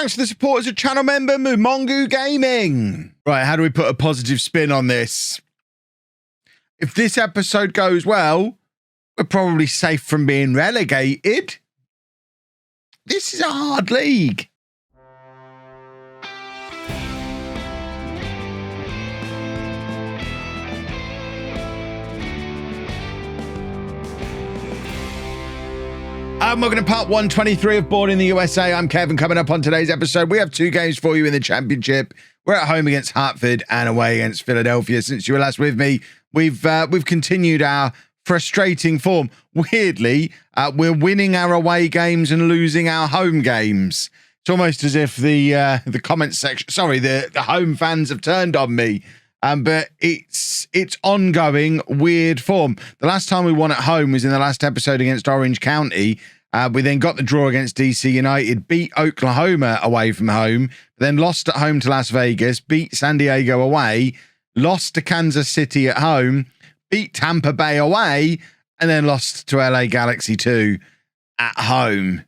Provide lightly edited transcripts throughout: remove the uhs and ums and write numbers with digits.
Thanks for the support as a channel member, Mongu Gaming. Right, how do we put a positive spin on this? If this episode goes well, we're probably safe from being relegated. This is a hard league. Welcome to part 123 of Bourne in the USA. I'm Kevin. Coming up on today's episode, we have two games for you in the championship. We're at home against Hartford and away against Philadelphia. Since you were last with me, we've continued our frustrating form. Weirdly, we're winning our away games and losing our home games. It's almost as if the comment section, the home fans have turned on me. But it's ongoing weird form. The last time we won at home was in the last episode against Orange County. We then got the draw against DC United, beat Oklahoma away from home, then lost at home to Las Vegas, beat San Diego away, lost to Kansas City at home, beat Tampa Bay away, and then lost to LA Galaxy 2 at home.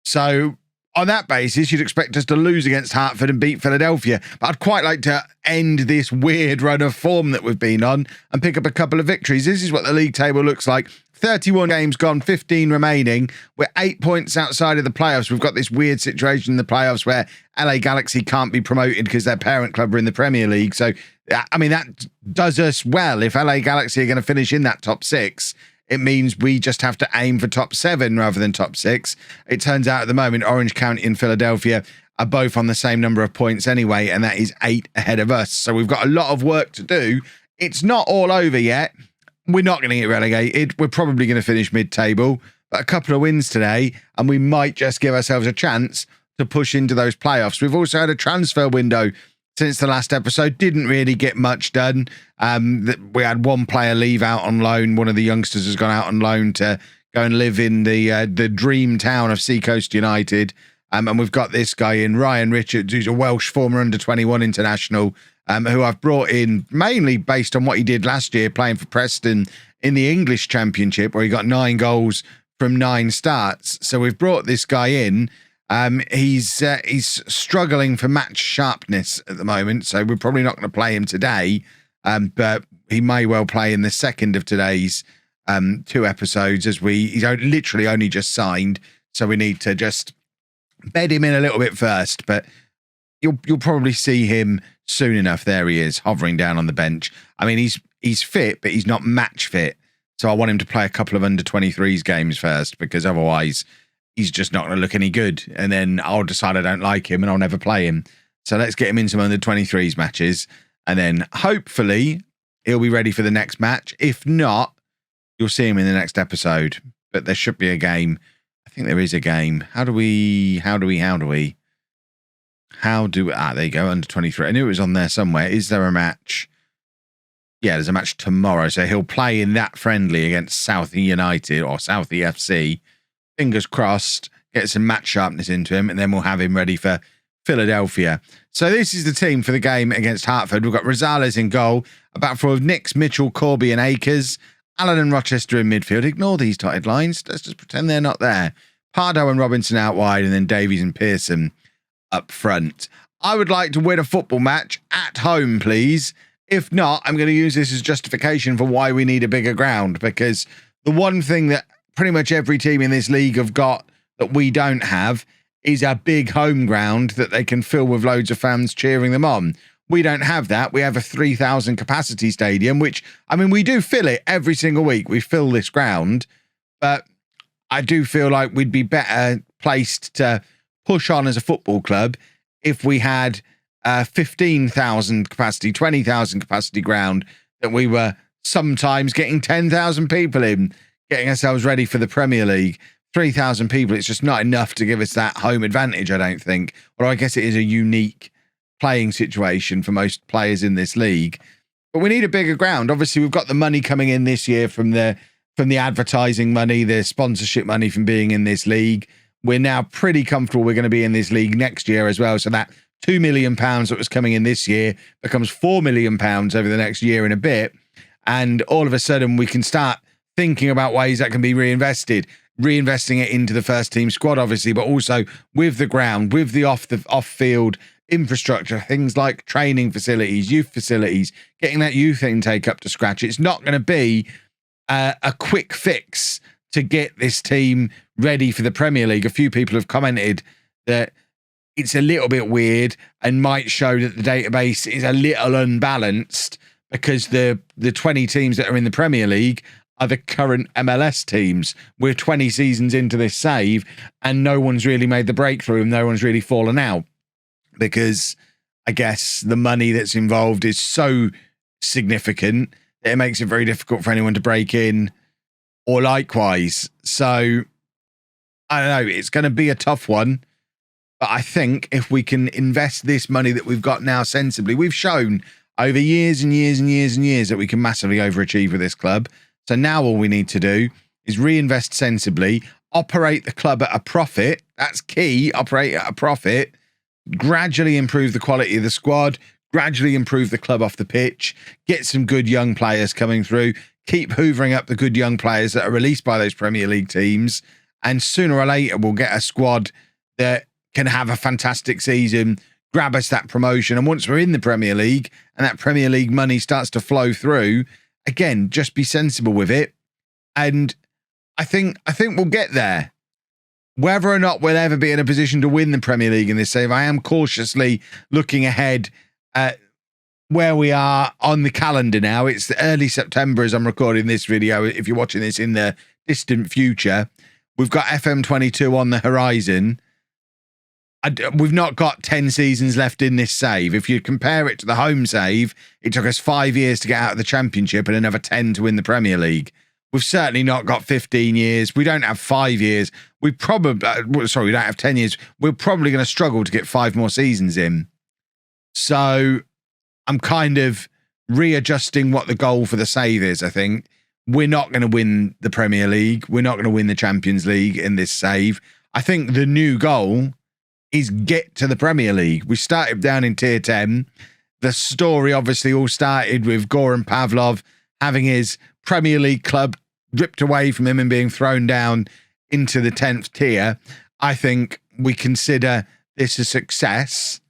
So on that basis, you'd expect us to lose against Hartford and beat Philadelphia. But I'd quite like to end this weird run of form that we've been on and pick up a couple of victories. This is what the league table looks like. 31 games gone, 15 remaining. We're 8 points outside of the playoffs. We've got this weird situation in the playoffs where LA Galaxy can't be promoted because their parent club are in the Premier League. So, I mean, that does us well. If LA Galaxy are going to finish in that top six, it means we just have to aim for top 7 rather than top 6. It turns out at the moment, Orange County and Philadelphia are both on the same number of points anyway, and that is 8 ahead of us. So we've got a lot of work to do. It's not all over yet. We're not going to get relegated. We're probably going to finish mid-table, but a couple of wins today, and we might just give ourselves a chance to push into those playoffs. We've also had a transfer window since the last episode. Didn't really get much done. We had one player leave out on loan. One of the youngsters has gone out on loan to go and live in the dream town of Seacoast United. And we've got this guy in, Ryan Richards, who's a Welsh former under-21 international, who I've brought in mainly based on what he did last year playing for Preston in the English Championship, where he got 9 goals from 9 starts. So we've brought this guy in. He's struggling for match sharpness at the moment, so we're probably not going to play him today, but he may well play in the second of today's 2 episodes, as he's literally only just signed, so we need to just bed him in a little bit first, but you'll probably see him soon enough. There he is, hovering down on the bench. I mean, he's fit, but he's not match fit, so I want him to play a couple of under-23s games first, because otherwise he's just not going to look any good. And then I'll decide I don't like him and I'll never play him. So let's get him in some under-23s matches. And then hopefully he'll be ready for the next match. If not, you'll see him in the next episode. But there should be a game. I think there is a game. How do we? There you go, under-23. I knew it was on there somewhere. Is there a match? Yeah, there's a match tomorrow. So he'll play in that friendly against Southie United or Southie FC. Fingers crossed, get some match sharpness into him, and then we'll have him ready for Philadelphia. So this is the team for the game against Hartford. We've got Rosales in goal, a back four of Nix, Mitchell, Corby and Akers, Allen and Rochester in midfield. Ignore these dotted lines. Let's just pretend they're not there. Pardo and Robinson out wide, and then Davies and Pearson up front. I would like to win a football match at home, please. If not, I'm going to use this as justification for why we need a bigger ground, because the one thing that pretty much every team in this league have got that we don't have is a big home ground that they can fill with loads of fans cheering them on. We don't have that. We have a 3,000 capacity stadium, which, I mean, we do fill it every single week. We fill this ground, but I do feel like we'd be better placed to push on as a football club if we had 15,000 capacity, 20,000 capacity ground that we were sometimes getting 10,000 people in, getting ourselves ready for the Premier League. 3,000 people, it's just not enough to give us that home advantage, I don't think. Although I guess it is a unique playing situation for most players in this league. But we need a bigger ground. Obviously, we've got the money coming in this year from the advertising money, the sponsorship money from being in this league. We're now pretty comfortable we're going to be in this league next year as well. So that £2 million that was coming in this year becomes £4 million over the next year and a bit. And all of a sudden, we can start thinking about ways that can be reinvested. reinvesting it into the first team squad, obviously, but also with the ground, with the off-field infrastructure, things like training facilities, youth facilities, getting that youth intake up to scratch. It's not going to be a quick fix to get this team ready for the Premier League. A few people have commented that it's a little bit weird and might show that the database is a little unbalanced because the 20 teams that are in the Premier League are the current MLS teams. We're 20 seasons into this save and no one's really made the breakthrough and no one's really fallen out because I guess the money that's involved is so significant that it makes it very difficult for anyone to break in or likewise. So I don't know, it's going to be a tough one. But I think if we can invest this money that we've got now sensibly, we've shown over years and years and years and years that we can massively overachieve with this club. So now all we need to do is reinvest sensibly, operate the club at a profit. That's key, operate at a profit, gradually improve the quality of the squad, gradually improve the club off the pitch, get some good young players coming through, keep hoovering up the good young players that are released by those Premier League teams. And sooner or later, we'll get a squad that can have a fantastic season, grab us that promotion. And once we're in the Premier League and that Premier League money starts to flow through, again, just be sensible with it. And I think we'll get there. Whether or not we'll ever be in a position to win the Premier League in this save, I am cautiously looking ahead at where we are on the calendar now. It's the early September as I'm recording this video. If you're watching this in the distant future, we've got FM22 on the horizon. We've not got 10 seasons left in this save. If you compare it to the home save, it took us 5 years to get out of the Championship and another 10 to win the Premier League. We've certainly not got 15 years. We don't have 5 years. We don't have 10 years. We're probably going to struggle to get 5 more seasons in. So I'm kind of readjusting what the goal for the save is, I think. We're not going to win the Premier League. We're not going to win the Champions League in this save. I think the new goal is get to the Premier League. We started down in tier 10. The story obviously all started with Goran Pavlov having his Premier League club ripped away from him and being thrown down into the 10th tier. I think we consider this a success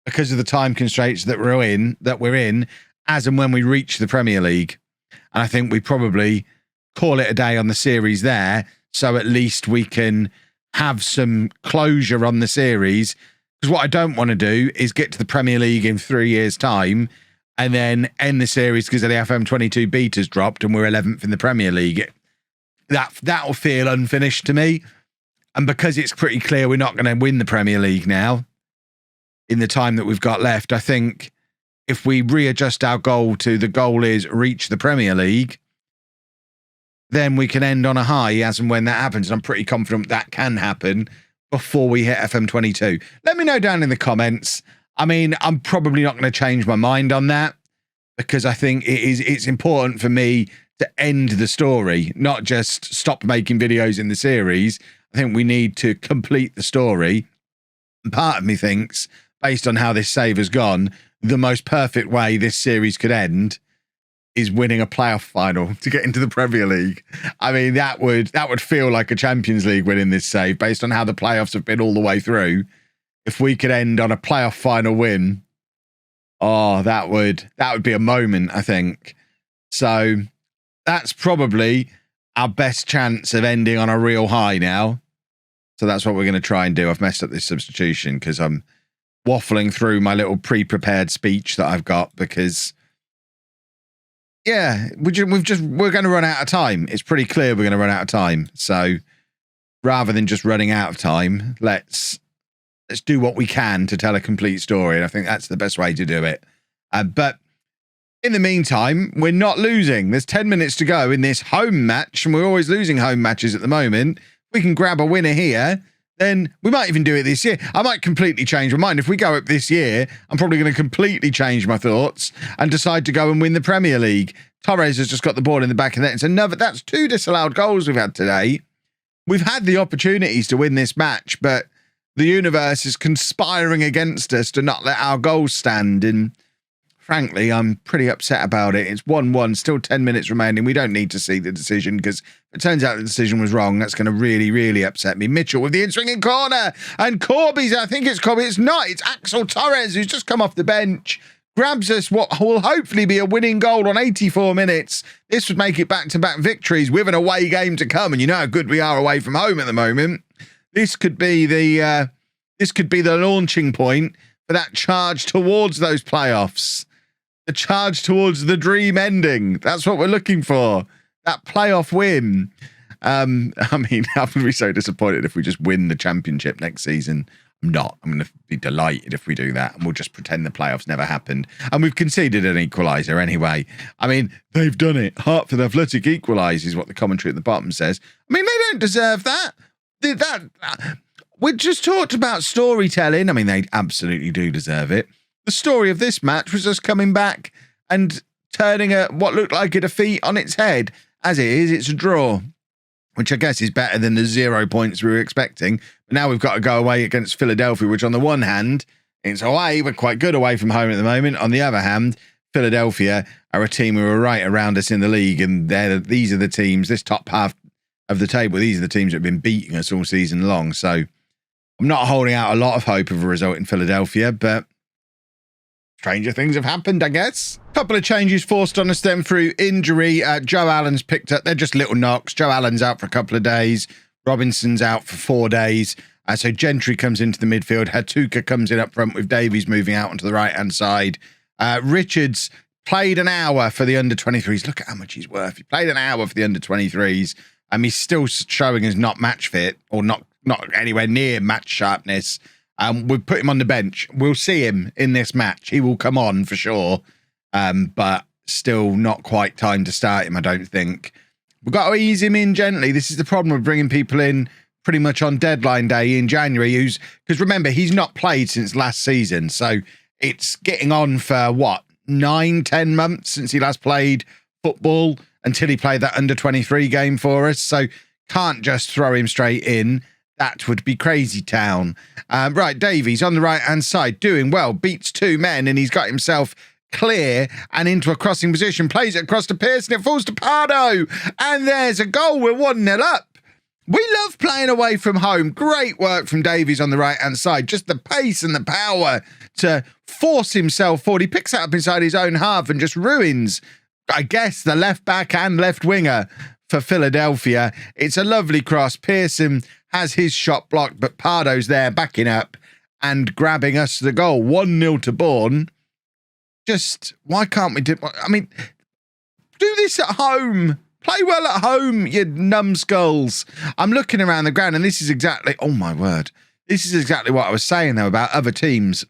because of the time constraints that we're in as and when we reach the Premier League. And I think we probably call it a day on the series there, so at least we can have some closure on the series, because what I don't want to do is get to the Premier League in 3 years' time and then end the series because of the FM22 beta's dropped and we're 11th in the Premier League. That'll feel unfinished to me. And because it's pretty clear we're not going to win the Premier League now in the time that we've got left, I think if we readjust our goal to the goal is reach the Premier League, then we can end on a high as and when that happens. And I'm pretty confident that can happen before we hit FM22. Let me know down in the comments. I mean, I'm probably not going to change my mind on that because I think it's important for me to end the story, not just stop making videos in the series. I think we need to complete the story. And part of me thinks, based on how this save has gone, the most perfect way this series could end is winning a playoff final to get into the Premier League. I mean, that would feel like a Champions League win in this save based on how the playoffs have been all the way through. If we could end on a playoff final win, oh, that would be a moment, I think. So that's probably our best chance of ending on a real high now. So that's what we're going to try and do. I've messed up this substitution because I'm waffling through my little pre-prepared speech that I've got because, yeah, we're going to run out of time. It's pretty clear we're going to run out of time. So rather than just running out of time, let's do what we can to tell a complete story. And I think that's the best way to do it. But in the meantime, we're not losing. There's 10 minutes to go in this home match, and we're always losing home matches at the moment. If we can grab a winner here, then we might even do it this year. I might completely change my mind. If we go up this year, I'm probably going to completely change my thoughts and decide to go and win the Premier League. Torres has just got the ball in the back of the net. It's that's 2 disallowed goals we've had today. We've had the opportunities to win this match, but the universe is conspiring against us to not let our goals stand. And frankly, I'm pretty upset about it. It's 1-1, still 10 minutes remaining. We don't need to see the decision because if it turns out the decision was wrong, that's going to really, really upset me. Mitchell with the in-swinging corner. And Corby's, I think it's Corby. It's not. It's Axel Torres who's just come off the bench. Grabs us what will hopefully be a winning goal on 84 minutes. This would make it back-to-back victories with an away game to come. And you know how good we are away from home at the moment. This could be the launching point for that charge towards those playoffs. The charge towards the dream ending. That's what we're looking for. That playoff win. I mean, I'm going to be so disappointed if we just win the championship next season. I'm not. I'm going to be delighted if we do that, and we'll just pretend the playoffs never happened. And we've conceded an equaliser anyway. I mean, they've done it. Hartford Athletic equalise is what the commentary at the bottom says. I mean, they don't deserve that. We just talked about storytelling. I mean, they absolutely do deserve it. The story of this match was us coming back and turning what looked like a defeat on its head. As it is, it's a draw, which I guess is better than the 0 points we were expecting. But now we've got to go away against Philadelphia, which on the one hand, it's away. We're quite good away from home at the moment. On the other hand, Philadelphia are a team who are right around us in the league. And these are the teams, this top half of the table, these are the teams that have been beating us all season long. So I'm not holding out a lot of hope of a result in Philadelphia, but stranger things have happened, I guess. Couple of changes forced on us then through injury. Joe Allen's picked up. They're just little knocks. Joe Allen's out for a couple of days. Robinson's out for 4 days. So Gentry comes into the midfield. Hatuka comes in up front with Davies moving out onto the right-hand side. Richards played an hour for the under-23s. Look at how much he's worth. He played an hour for the under-23s. He's still showing as not match fit or not anywhere near match sharpness. We've put him on the bench. We'll see him in this match. He will come on for sure, but still not quite time to start him, I don't think. We've got to ease him in gently. This is the problem with bringing people in pretty much on deadline day in January. Because remember, he's not played since last season. So it's getting on for, 9-10 months since he last played football until he played that under-23 game for us. So can't just throw him straight in. That would be crazy town. Right, Davies on the right-hand side, doing well, beats 2 men, and he's got himself clear and into a crossing position, plays it across to Pearson, it falls to Pardo, and there's a goal. We're 1-0 up. We love playing away from home. Great work from Davies on the right-hand side. Just the pace and the power to force himself forward. He picks it up inside his own half and just ruins, I guess, the left back and left winger for Philadelphia. It's a lovely cross. Pearson has his shot blocked, but Pardo's there backing up and grabbing us the goal. 1-0 to Bourne. Just, why can't we do this at home. Play well at home, you numbskulls. I'm looking around the ground and this is exactly, oh my word. This is exactly what I was saying though about other teams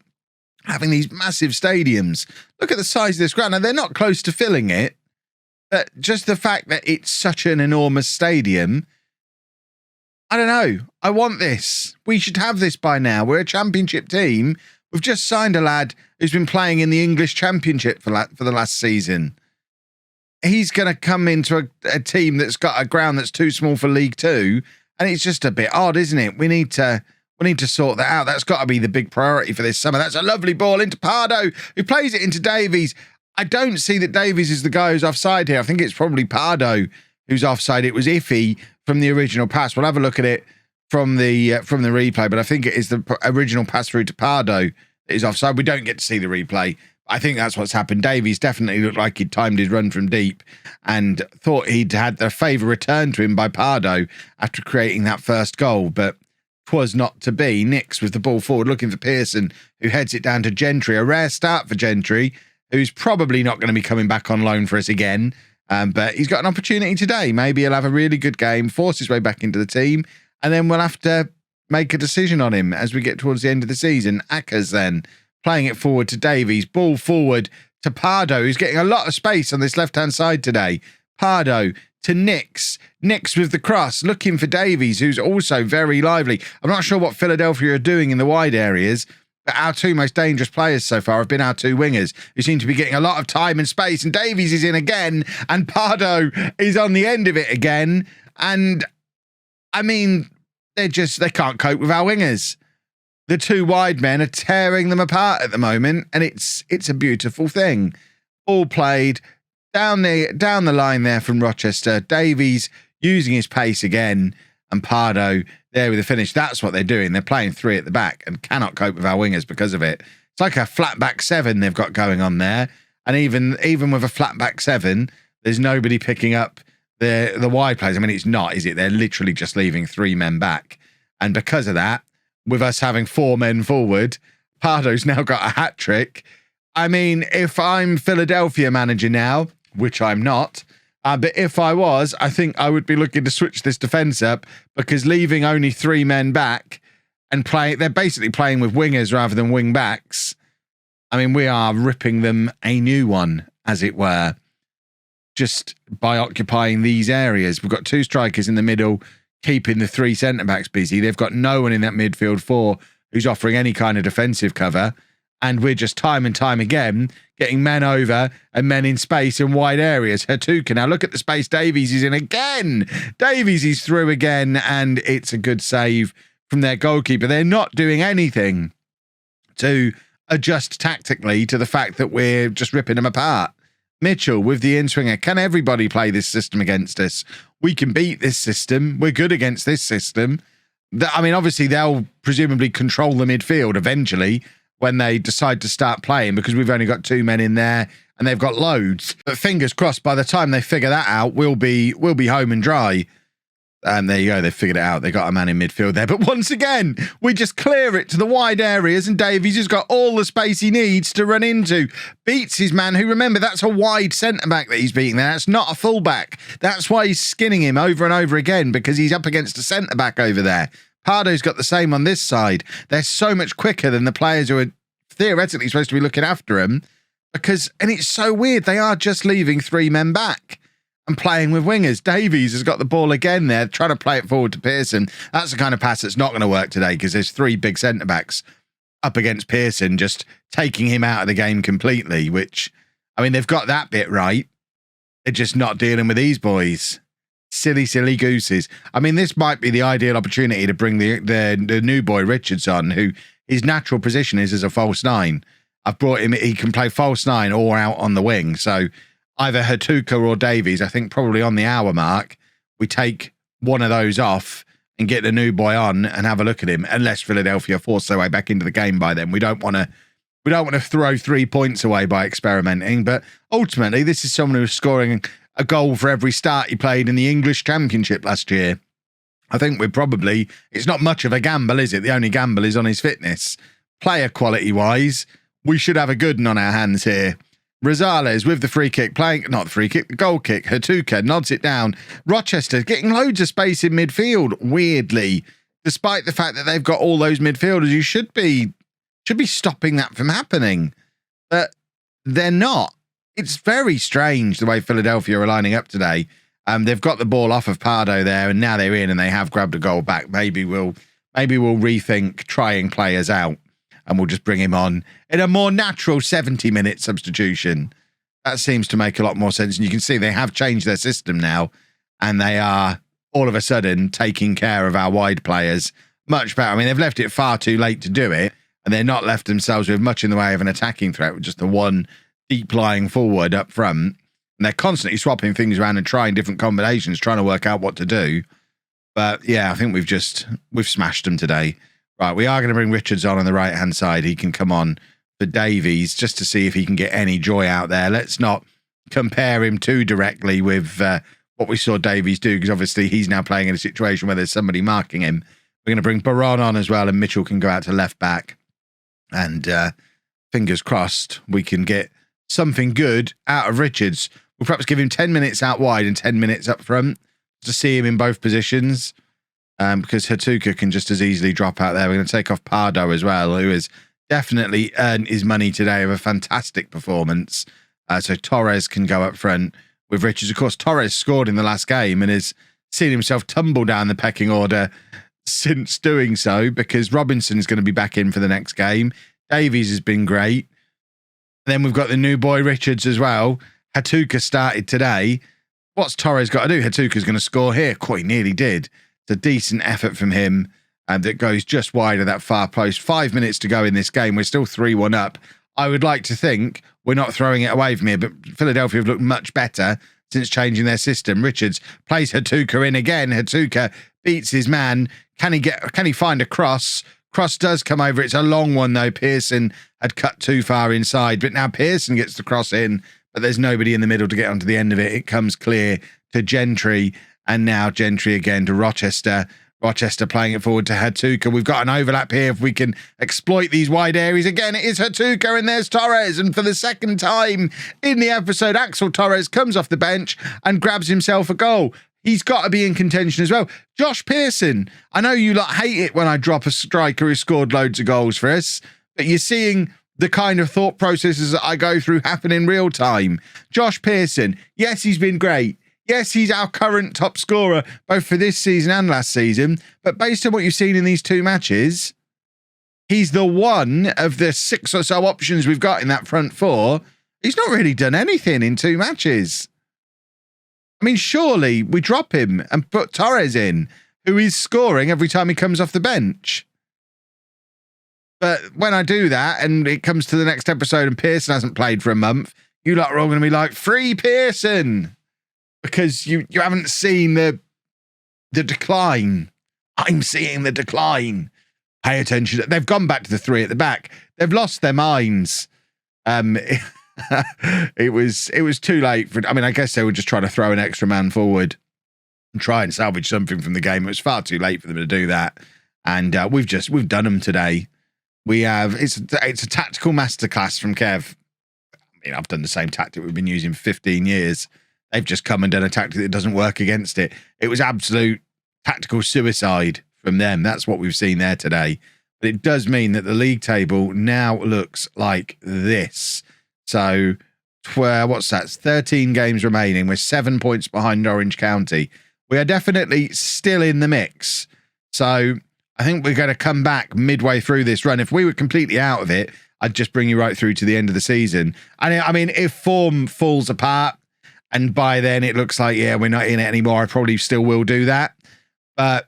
having these massive stadiums. Look at the size of this ground. And they're not close to filling it, but just the fact that it's such an enormous stadium, I don't know. I want this. We should have this by now. We're a championship team. We've just signed a lad who's been playing in the English Championship for the last season. He's going to come into a team that's got a ground that's too small for League Two, and it's just a bit odd, isn't it? We need to sort that out. That's got to be the big priority for this summer. That's a lovely ball into Pardo, who plays it into Davies. I don't see that Davies is the guy who's offside here. I think it's probably Pardo who's offside. It was iffy from the original pass. We'll have a look at it from the replay, but I think it is the original pass through to Pardo that is offside. We don't get to see the replay. I think that's what's happened. Davies definitely looked like he'd timed his run from deep and thought he'd had the favour returned to him by Pardo after creating that first goal, but 'twas not to be. Nix with the ball forward looking for Pearson, who heads it down to Gentry. A rare start for Gentry, who's probably not going to be coming back on loan for us again, but he's got an opportunity today. Maybe he'll have a really good game, force his way back into the team, and then we'll have to make a decision on him as we get towards the end of the season. Ackers then playing it forward to Davies. Ball forward to Pardo, who's getting a lot of space on this left-hand side today. Pardo to Nix. Nix with the cross, looking for Davies, who's also very lively. I'm not sure what Philadelphia are doing in the wide areas, but our two most dangerous players so far have been our two wingers, who seem to be getting a lot of time and space. And Davies is in again, and Pardo is on the end of it again. And, I mean, they can't cope with our wingers. the two wide men are tearing them apart at the moment, and it's a beautiful thing. All played down the line there from Rochester. Davies using his pace again, and Pardo there with the finish. That's what they're doing. They're playing three at the back and cannot cope with our wingers because of it. It's like a flat back seven they've got going on there. And even with a flat back seven, there's nobody picking up the wide players. I mean, it's not, is it? They're literally just leaving three men back. And because of that, with us having four men forward, Pardo's now got a hat trick. I mean, if I'm Philadelphia manager now, which I'm not, but if I was, I think I would be looking to switch this defence up, because leaving only three men back and they're basically playing with wingers rather than wing backs. I mean, we are ripping them a new one, as it were, just by occupying these areas. We've got two strikers in the middle, keeping the three centre-backs busy. They've got no one in that midfield four who's offering any kind of defensive cover. And we're just time and time again getting men over and men in space in wide areas. Hatuka, now look at the space Davies is in again. Davies is through again, and it's a good save from their goalkeeper. They're not doing anything to adjust tactically to the fact that we're just ripping them apart. Mitchell with the in-swinger. Can everybody play this system against us? We can beat this system. We're good against this system. I mean, obviously, they'll presumably control the midfield eventually when they decide to start playing, because we've only got two men in there and they've got loads. But fingers crossed, by the time they figure that out, we'll be home and dry. And there you go, they've figured it out. They got a man in midfield there. But once again, we just clear it to the wide areas, and Davies has got all the space he needs to run into. Beats his man, who, remember, that's a wide centre-back that he's beating there. That's not a full-back. That's why he's skinning him over and over again, because he's up against a centre-back over there. Pardo's got the same on this side. They're so much quicker than the players who are theoretically supposed to be looking after him, and it's so weird. They are just leaving three men back and playing with wingers. Davies has got the ball again there, trying to play it forward to Pearson. That's the kind of pass that's not going to work today, because there's three big centre-backs up against Pearson, just taking him out of the game completely, which, I mean, they've got that bit right. They're just not dealing with these boys. Silly gooses. I mean, this might be the ideal opportunity to bring the new boy Richards on, who his natural position is as a false nine. I've brought him, he can play false nine or out on the wing. So either Hatuka or Davies, I think probably on the hour mark, we take one of those off and get the new boy on and have a look at him, unless Philadelphia force their way back into the game by then. We don't want to throw 3 points away by experimenting, but ultimately this is someone who's scoring a goal for every start he played in the English Championship last year. I think it's not much of a gamble, is it? The only gamble is on his fitness. Player quality-wise, we should have a good one on our hands here. Rosales with the free kick, the goal kick. Hatuka nods it down. Rochester getting loads of space in midfield, weirdly, despite the fact that they've got all those midfielders who should be stopping that from happening. But they're not. It's very strange the way Philadelphia are lining up today. They've got the ball off of Pardo there, and now they're in and they have grabbed a goal back. Maybe we'll rethink trying players out, and we'll just bring him on in a more natural 70-minute substitution. That seems to make a lot more sense. And you can see they have changed their system now, and they are all of a sudden taking care of our wide players much better. I mean, they've left it far too late to do it, and they're not left themselves with much in the way of an attacking threat, with just the one deep lying forward up front. And they're constantly swapping things around and trying different combinations, trying to work out what to do. But yeah, I think we've smashed them today. Right, we are going to bring Richards on the right-hand side. He can come on for Davies just to see if he can get any joy out there. Let's not compare him too directly with what we saw Davies do, because obviously he's now playing in a situation where there's somebody marking him. We're going to bring Baron on as well, and Mitchell can go out to left back. And fingers crossed, we can get something good out of Richards. We'll perhaps give him 10 minutes out wide and 10 minutes up front to see him in both positions, because Hatuka can just as easily drop out there. We're going to take off Pardo as well, who has definitely earned his money today with a fantastic performance. So Torres can go up front with Richards. Of course, Torres scored in the last game and has seen himself tumble down the pecking order since doing so, because Robinson's going to be back in for the next game. Davies has been great. Then we've got the new boy Richards as well. Hatuka started today. What's Torres got to do? Hatuka's going to score here. Quite nearly did. It's a decent effort from him. that goes just wide of that far post. 5 minutes to go in this game. We're still 3-1 up. I would like to think we're not throwing it away from here, but Philadelphia have looked much better since changing their system. Richards plays Hatuka in again. Hatuka beats his man. Can he find a cross? Cross does come over. It's a long one, though. Pearson had cut too far inside, but now Pearson gets the cross in, but there's nobody in the middle to get onto the end of it. It comes clear to Gentry, and now Gentry again to Rochester. Rochester playing it forward to Hatuka. We've got an overlap here if we can exploit these wide areas. Again, it is Hatuka, and there's Torres. And for the second time in the episode, Axel Torres comes off the bench and grabs himself a goal. He's got to be in contention as well. Josh Pearson, I know you lot hate it when I drop a striker who scored loads of goals for us, but you're seeing the kind of thought processes that I go through happen in real time. Josh Pearson, yes, he's been great. Yes, he's our current top scorer, both for this season and last season. But based on what you've seen in these 2 matches, he's the one of the 6 or so options we've got in that front 4. He's not really done anything in 2 matches. I mean, surely we drop him and put Torres in, who is scoring every time he comes off the bench. But when I do that and it comes to the next episode and Pearson hasn't played for a month, you lot are all going to be like, free Pearson! Because you haven't seen the decline. I'm seeing the decline. Pay attention. They've gone back to the 3 at the back. They've lost their minds. It was too late for. I mean, I guess they were just trying to throw an extra man forward and try and salvage something from the game. It was far too late for them to do that. And we've done them today. We have. It's a tactical masterclass from Kev. I mean, I've done the same tactic we've been using for 15 years. They've just come and done a tactic that doesn't work against it. It was absolute tactical suicide from them. That's what we've seen there today. But it does mean that the league table now looks like this. So, what's that? 13 games remaining. We're 7 points behind Orange County. We are definitely still in the mix. So, I think we're going to come back midway through this run. If we were completely out of it, I'd just bring you right through to the end of the season. And I mean, if form falls apart, and by then it looks like, yeah, we're not in it anymore, I probably still will do that. But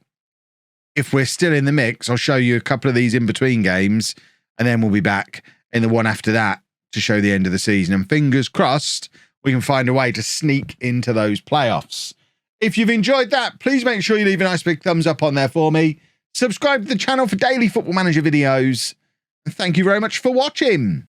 if we're still in the mix, I'll show you a couple of these in-between games, and then we'll be back in the one after that to show the end of the season. And fingers crossed, we can find a way to sneak into those playoffs. If you've enjoyed that, please make sure you leave a nice big thumbs up on there for me. Subscribe to the channel for daily Football Manager videos. And thank you very much for watching.